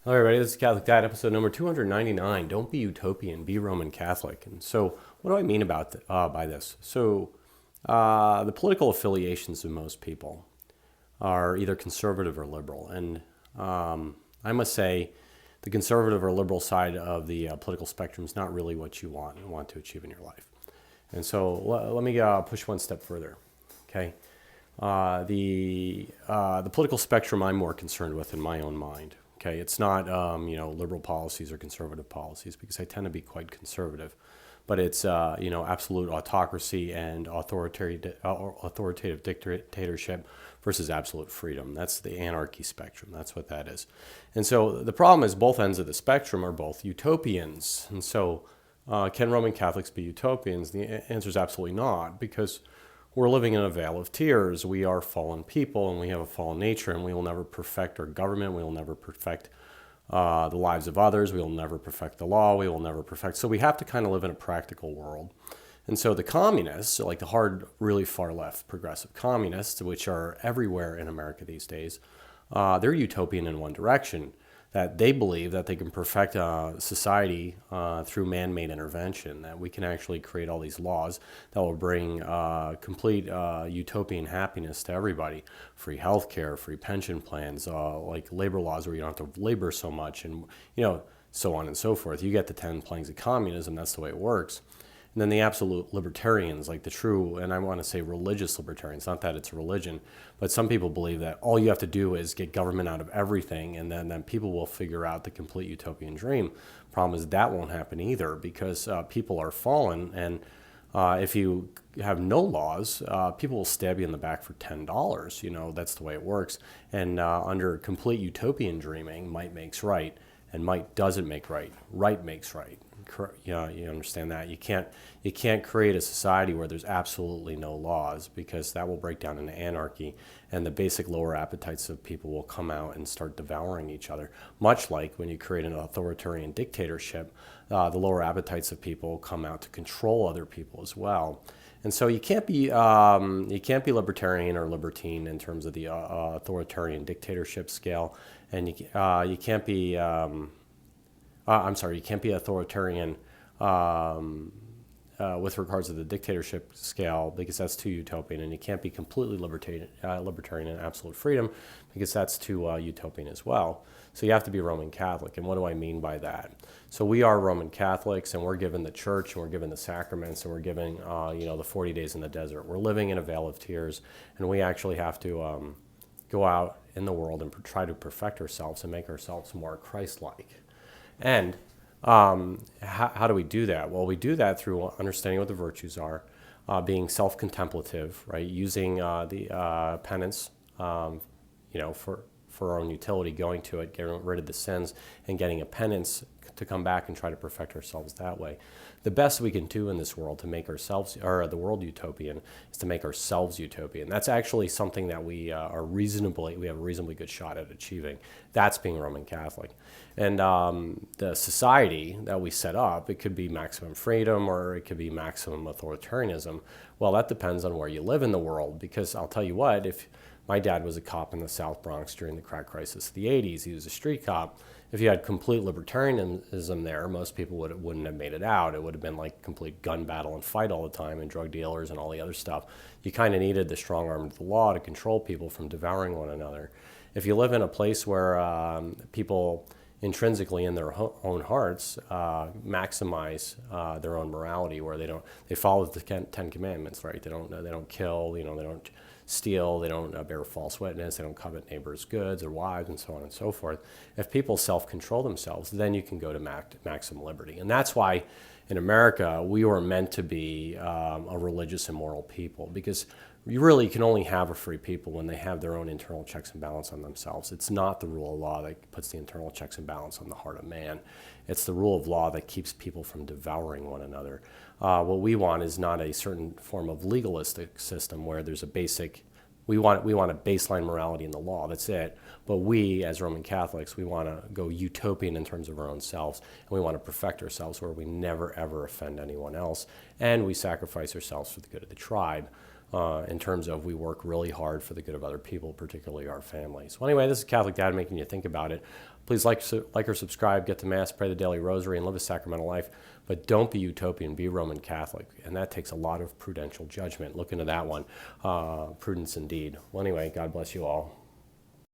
Hello, everybody. This is Catholic Dad, episode number 299. Don't be utopian, be Roman Catholic. And so, what do I mean by this? The political affiliations of most people are either conservative or liberal. And I must say, the conservative or liberal side of the political spectrum is not really what you want to achieve in your life. And so, let me push one step further. Okay. The political spectrum I'm more concerned with in my own mind. Okay, it's not liberal policies or conservative policies, because I tend to be quite conservative, but it's absolute autocracy and authoritative dictatorship versus absolute freedom. That's the anarchy spectrum. That's what that is. And so the problem is both ends of the spectrum are both utopians. And so can Roman Catholics be utopians? The answer is absolutely not, because we're living in a vale of tears. We are fallen people, and we have a fallen nature, and we will never perfect our government. We will never perfect the lives of others. We will never perfect the law. We will never perfect. So we have to kind of live in a practical world. And so the communists, like the hard, really far left progressive communists, which are everywhere in America these days, they're utopian in one direction, that they believe that they can perfect society through man-made intervention, that we can actually create all these laws that will bring complete utopian happiness to everybody. Free healthcare, free pension plans, like labor laws where you don't have to labor so much, and so on and so forth. You get the 10 planks of communism, that's the way it works. And then the absolute libertarians, like the true, and I want to say religious libertarians, not that it's a religion, but some people believe that all you have to do is get government out of everything, and then people will figure out the complete utopian dream. Problem is that won't happen either, because people are fallen, and if you have no laws, people will stab you in the back for $10. That's the way it works. And under complete utopian dreaming, might makes right, and might doesn't make right. Right makes right. You understand that you can't create a society where there's absolutely no laws, because that will break down into anarchy, and the basic lower appetites of people will come out and start devouring each other. Much like when you create an authoritarian dictatorship, the lower appetites of people come out to control other people as well. And so you can't be libertarian or libertine in terms of the authoritarian dictatorship scale, and you can't be you can't be authoritarian with regards to the dictatorship scale, because that's too utopian, and you can't be completely libertarian and absolute freedom, because that's too utopian as well. So you have to be Roman Catholic. And what do I mean by that? So we are Roman Catholics, and we're given the church, and we're given the sacraments, and we're given the 40 days in the desert. We're living in a vale of tears, and we actually have to go out in the world and try to perfect ourselves and make ourselves more Christ-like. And how do we do that? Well, we do that through understanding what the virtues are, being self-contemplative, right? Using the penance, for our own utility, going to it, getting rid of the sins, and getting a penance to come back and try to perfect ourselves that way. The best we can do in this world to make ourselves, or the world utopian, is to make ourselves utopian. That's actually something that we have a reasonably good shot at achieving. That's being Roman Catholic. And the society that we set up, it could be maximum freedom or it could be maximum authoritarianism. Well, that depends on where you live in the world, because I'll tell you what, if my dad was a cop in the South Bronx during the crack crisis of the 80s, he was a street cop. If you had complete libertarianism there, most people wouldn't have made it out. It would have been like complete gun battle and fight all the time, and drug dealers and all the other stuff. You kind of needed the strong arm of the law to control people from devouring one another. If you live in a place where people intrinsically in their own hearts maximize their own morality, where they follow the 10 commandments, right? They don't kill, they don't steal, they don't bear false witness, they don't covet neighbors' goods or wives, and so on and so forth. If people self-control themselves, then you can go to maximum liberty. And that's why in America we were meant to be a religious and moral people, because you really can only have a free people when they have their own internal checks and balance on themselves. It's not the rule of law that puts the internal checks and balance on the heart of man. It's the rule of law that keeps people from devouring one another. What we want is not a certain form of legalistic system where there's a basic, we want a baseline morality in the law, that's it. But we, as Roman Catholics, we want to go utopian in terms of our own selves, and we want to perfect ourselves where we never ever offend anyone else, and we sacrifice ourselves for the good of the tribe. in terms of we work really hard for the good of other people, particularly our families. Well, anyway, this is Catholic Dad making you think about it. Please like or subscribe, get to Mass, pray the daily rosary, and live a sacramental life. But don't be utopian, be Roman Catholic. And that takes a lot of prudential judgment. Look into that one. Prudence indeed. Well, anyway, God bless you all.